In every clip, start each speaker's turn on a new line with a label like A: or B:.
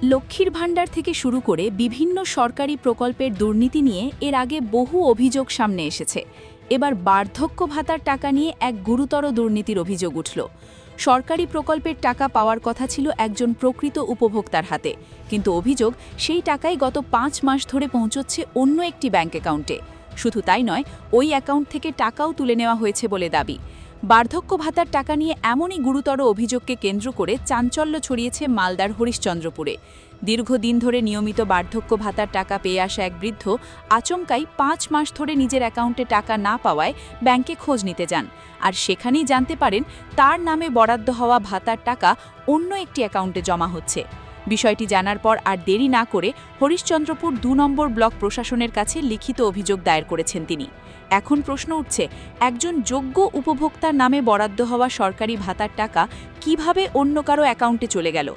A: লক্ষ্মীর ভাণ্ডার থেকে শুরু করে বিভিন্ন সরকারি প্রকল্পের দুর্নীতি নিয়ে এর আগে বহু অভিযোগ সামনে এসেছে। এবার বার্ধক্য ভাতার টাকা নিয়ে এক গুরুতর দুর্নীতির অভিযোগ উঠল। সরকারি প্রকল্পের টাকা পাওয়ার কথা ছিল একজন প্রকৃত উপভোক্তার হাতে, কিন্তু অভিযোগ সেই টাকাই গত ৫ মাস ধরে পৌঁছচ্ছে অন্য একটি ব্যাংক অ্যাকাউন্টে। শুধু তাই নয়, ওই অ্যাকাউন্ট থেকে টাকাও তুলে নেওয়া হয়েছে বলে দাবি। বার্ধক্য ভাতার টাকা নিয়ে এমনই গুরুতর অভিযোগকে কেন্দ্র করে চাঞ্চল্য ছড়িয়েছে মালদার হরিশ্চন্দ্রপুরে। দীর্ঘদিন ধরে নিয়মিত বার্ধক্য ভাতার টাকা পেয়ে আসা এক বৃদ্ধ আচমকাই ৫ মাস ধরে নিজের অ্যাকাউন্টে টাকা না পাওয়ায় ব্যাংকে খোঁজ নিতে যান, আর সেখানেই জানতে পারেন তার নামে বরাদ্দ হওয়া ভাতার টাকা অন্য একটি অ্যাকাউন্টে জমা হচ্ছে। বিষয়টি জানার পর আর দেরি না করে হরিশ্চন্দ্রপুর ২ নম্বর ব্লক প্রশাসনের কাছে লিখিত অভিযোগ দায়ের করেছেন তিনি। এখন প্রশ্ন উঠছে, একজন যোগ্য উপভোক্তার নামে বরাদ্দ হওয়া সরকারি ভাতার টাকা কিভাবে অন্য কারো অ্যাকাউন্টে চলে গেল?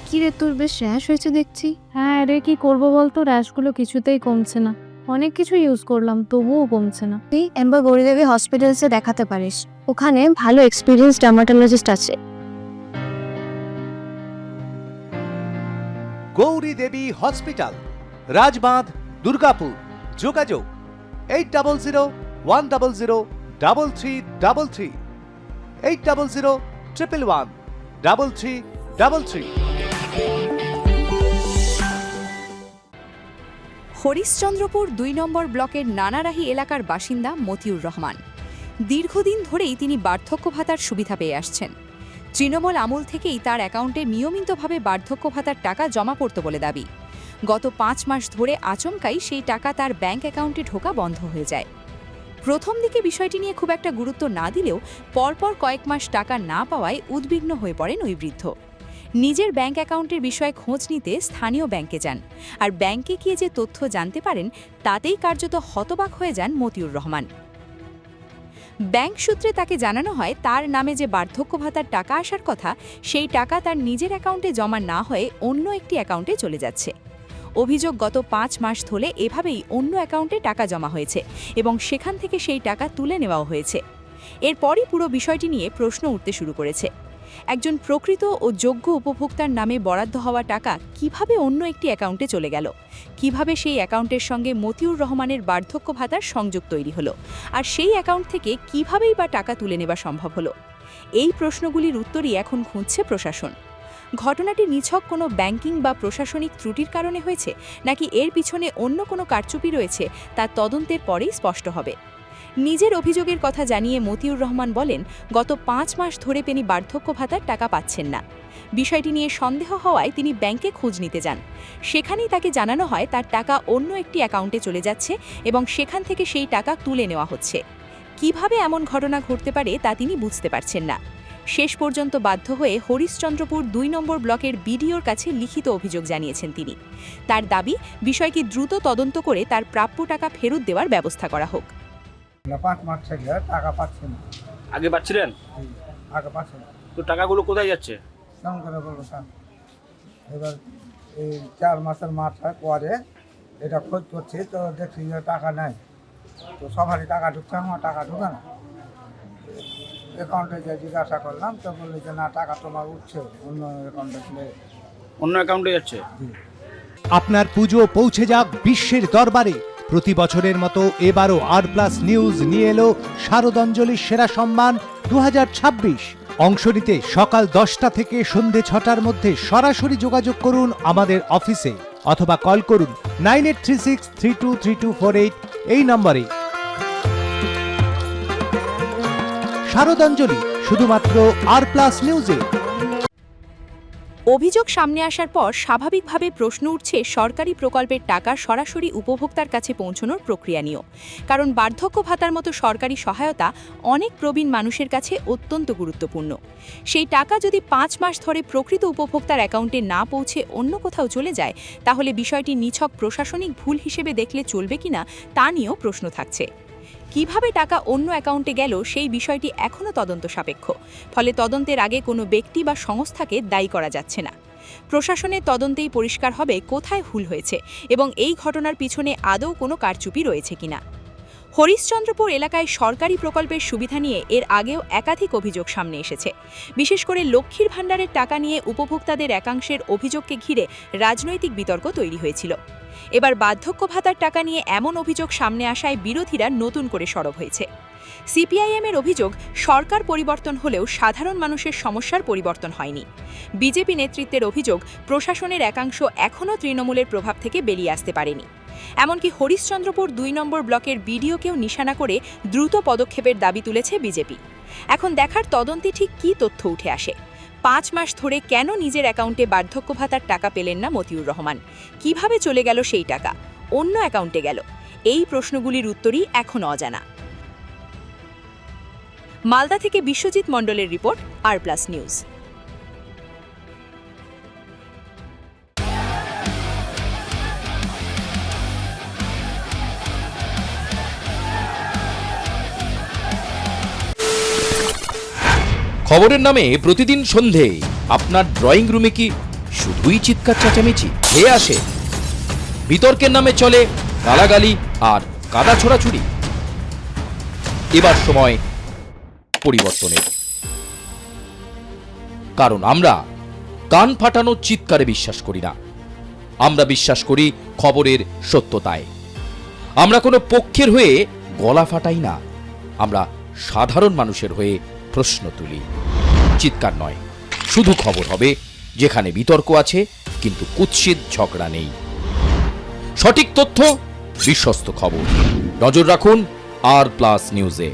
B: কি রে, তোর বেশ র্যাশ হয়েছে দেখছি। হ্যাঁ রে, কি করবো বলতো, র্যাশগুলো কিছুতেই কমছে না। অনেক কিছু ইউজ করলাম, তবুও কমছে না। তুই এম্বার গৌরীদেবী হসপিটালসে দেখাতে পারিস, ওখানে ভালো এক্সপিরিয়েন্স ডার্মাটোলজিস্ট আছে।
C: গৌরী দেবী হসপিটাল, রাজবাঁধ, দুর্গাপুর। যোগাযোগ 8001003333, 8001113333।
A: হরিশ্চন্দ্রপুর ২ নম্বর ব্লকের নানারাহি এলাকার বাসিন্দা মতিউর রহমান। দীর্ঘদিন ধরেই তিনি বার্ধক্য ভাতার সুবিধা পেয়ে আসছেন। তৃণমূল আমল থেকেই তার অ্যাকাউন্টে নিয়মিতভাবে বার্ধক্য ভাতার টাকা জমা পড়ত বলে দাবি। গত ৫ মাস ধরে আচমকাই সেই টাকা তার ব্যাংক অ্যাকাউন্টে ঢোকা বন্ধ হয়ে যায়। প্রথম দিকে বিষয়টি নিয়ে খুব একটা গুরুত্ব না দিলেও পরপর কয়েক মাস টাকা না পাওয়ায় উদ্বিগ্ন হয়ে পড়েন ওই বৃদ্ধ। নিজের ব্যাংক অ্যাকাউন্টের বিষয়ে খোঁজ নিতে স্থানীয় ব্যাংকে যান, আর ব্যাংকে গিয়ে যে তথ্য জানতে পারেন তাতেই কার্যত হতবাক হয়ে যান মতিউর রহমান। ব্যাংক সূত্রে তাকে জানানো হয় তার নামে যে বার্ধক্য ভাতার টাকা আসার কথা, সেই টাকা তার নিজের অ্যাকাউন্টে জমা না হয়ে অন্য একটি অ্যাকাউন্টে চলে যাচ্ছে। অভিযোগ, গত ৫ মাস ধরে এভাবেই অন্য অ্যাকাউন্টে টাকা জমা হয়েছে এবং সেখান থেকে সেই টাকা তুলে নেওয়াও হয়েছে। এরপরই পুরো বিষয়টি নিয়ে প্রশ্ন উঠতে শুরু করেছে। একজন প্রকৃত ও যোগ্য উপভোক্তার নামে বরাদ্দ হওয়া টাকা কিভাবে অন্য একটি অ্যাকাউন্টে চলে গেল? কিভাবে সেই অ্যাকাউন্টের সঙ্গে মতিউর রহমানের বার্ধক্য ভাতার সংযোগ তৈরি হলো? আর সেই অ্যাকাউন্ট থেকে কিভাবেই বা টাকা তুলে নেওয়া সম্ভব হলো? এই প্রশ্নগুলির উত্তরই এখন খুঁজছে প্রশাসন। ঘটনাটি নিছক কোনো ব্যাংকিং বা প্রশাসনিক ত্রুটির কারণে হয়েছে, নাকি এর পিছনে অন্য কোনো কারচুপি রয়েছে, তা তদন্তের পরেই স্পষ্ট হবে। নিজের অভিযোগের কথা জানিয়ে মতিউর রহমান বলেন, গত ৫ মাস ধরে তিনি বার্ধক্য ভাতার টাকা পাচ্ছেন না। বিষয়টি নিয়ে সন্দেহ হওয়ায় তিনি ব্যাংকে খোঁজ নিতে যান। সেখানেই তাকে জানানো হয় তার টাকা অন্য একটি অ্যাকাউন্টে চলে যাচ্ছে এবং সেখান থেকে সেই টাকা তুলে নেওয়া হচ্ছে। কিভাবে এমন ঘটনা ঘটতে পারে তা তিনি বুঝতে পারছেন না। শেষ পর্যন্ত বাধ্য হয়ে হরিশ্চন্দ্রপুর ২ নম্বর ব্লকের বিডিওর কাছে লিখিত অভিযোগ জানিয়েছেন তিনি। তার দাবি, বিষয়টি দ্রুত তদন্ত করে তার প্রাপ্য টাকা ফেরত দেওয়ার ব্যবস্থা করা হোক।
D: ৫ মাস থেকে টাকা পাচ্ছি না।
E: আগে পাচ্ছিলেন?
D: আগে পাচ্ছি না।
E: তো টাকাগুলো কোথায় যাচ্ছে?
D: কেমন করে বলবো স্যার, এবার এই ৪ মাসের মাথায় পরে এটা খোঁজ করছি, তো দেখছি যে টাকা নেই। তো সবারই টাকা ঢুকছে, আমার টাকা ঢুকে না। অ্যাকাউন্টে যে জিজ্ঞাসা করলাম, তো বললি যে না, টাকা তোমার উঠছে অন্য অ্যাকাউন্টে ছিল।
E: অন্য অ্যাকাউন্টে যাচ্ছে?
C: আপনার পুজো পৌঁছে যাক বিশ্বের দরবারে। প্রতি বছরের মতো এবারও আর+ নিউজ নিয়ে এলো শারদাঞ্জলির সেরা সম্মান 2026। অংশ নিতে সকাল 10টা থেকে সন্ধে 6টার মধ্যে সরাসরি যোগাযোগ করুন আমাদের অফিসে, অথবা কল করুন 9836323248 এই নম্বরে। শারদাঞ্জলি শুধুমাত্র আর+ নিউজে।
A: অভিযোগ সামনে আসার পর স্বাভাবিকভাবে প্রশ্ন উঠছে সরকারি প্রকল্পের টাকা সরাসরি উপভোক্তার কাছে পৌঁছানোর প্রক্রিয়া নিয়েও। কারণ বার্ধক্য ভাতার মতো সরকারি সহায়তা অনেক প্রবীণ মানুষের কাছে অত্যন্ত গুরুত্বপূর্ণ। সেই টাকা যদি ৫ মাস ধরে প্রকৃত উপভোক্তার অ্যাকাউন্টে না পৌঁছে অন্য কোথাও চলে যায়, তাহলে বিষয়টি নিছক প্রশাসনিক ভুল হিসেবে দেখলে চলবে কিনা তা নিয়েও প্রশ্ন থাকছে। কিভাবে টাকা অন্য অ্যাকাউন্টে গেল সেই বিষয়টি এখনও তদন্ত সাপেক্ষ, ফলে তদন্তের আগে কোনো ব্যক্তি বা সংস্থাকে দায়ী করা যাচ্ছে না। প্রশাসনের তদন্তেই পরিষ্কার হবে কোথায় ভুল হয়েছে এবং এই ঘটনার পিছনে আদৌ কোনো কারচুপি রয়েছে কিনা। হরিশ্চন্দ্রপুর এলাকায় সরকারি প্রকল্পের সুবিধা নিয়ে এর আগেও একাধিক অভিযোগ সামনে এসেছে। বিশেষ করে লক্ষ্মীর ভাণ্ডারের টাকা নিয়ে উপভোক্তাদের একাংশের অভিযোগকে ঘিরে রাজনৈতিক বিতর্ক তৈরি হয়েছিল। এবার বার্ধক্য ভাতার টাকা নিয়ে এমন অভিযোগ সামনে আসায় বিরোধীরা নতুন করে সরব হয়েছে। সিপিআইএমের অভিযোগ, সরকার পরিবর্তন হলেও সাধারণ মানুষের সমস্যার পরিবর্তন হয়নি। বিজেপি নেতৃত্বের অভিযোগ, প্রশাসনের একাংশ এখনও তৃণমূলের প্রভাব থেকে বেরিয়ে আসতে পারেনি। এমনকি হরিশ্চন্দ্রপুর ২ নম্বর ব্লকের বিডিওকেও নিশানা করে দ্রুত পদক্ষেপের দাবি তুলেছে বিজেপি। এখন দেখার তদন্তে ঠিক কী তথ্য উঠে আসে। ৫ মাস ধরে কেন নিজের অ্যাকাউন্টে বার্ধক্য ভাতার টাকা পেলেন না মতিউর রহমান? কিভাবে চলে গেল সেই টাকা? অন্য অ্যাকাউন্টে গেল? এই প্রশ্নগুলির উত্তরই এখনও অজানা। মালদা থেকে বিশ্বজিৎ মণ্ডলের রিপোর্ট, আর+ নিউজ।
F: খবরের নামে প্রতিদিন সন্ধে আপনার ড্রয়িং রুমে কি শুধুই চিৎকার চেঁচামেচি খেয়ে আসে? বিতর্কের নামে চলে গালাগালি আর কাদা ছোড়াছুড়ি। এবার সময় পরিবর্তনের, কারণ আমরা কান ফাটানো চিৎকারে বিশ্বাস করি না। আমরা বিশ্বাস করি খবরের সত্যতায়। আমরা কোনো পক্ষের হয়ে গলা ফাটাই না, আমরা সাধারণ মানুষের হয়ে প্রশ্ন তুলি। চিৎকার নয়, শুধু খবর হবে যেখানে বিতর্ক আছে কিন্তু কুৎসিত ঝগড়া নেই। সঠিক তথ্য, বিশ্বস্ত খবর। নজর রাখুন আর+ নিউজে।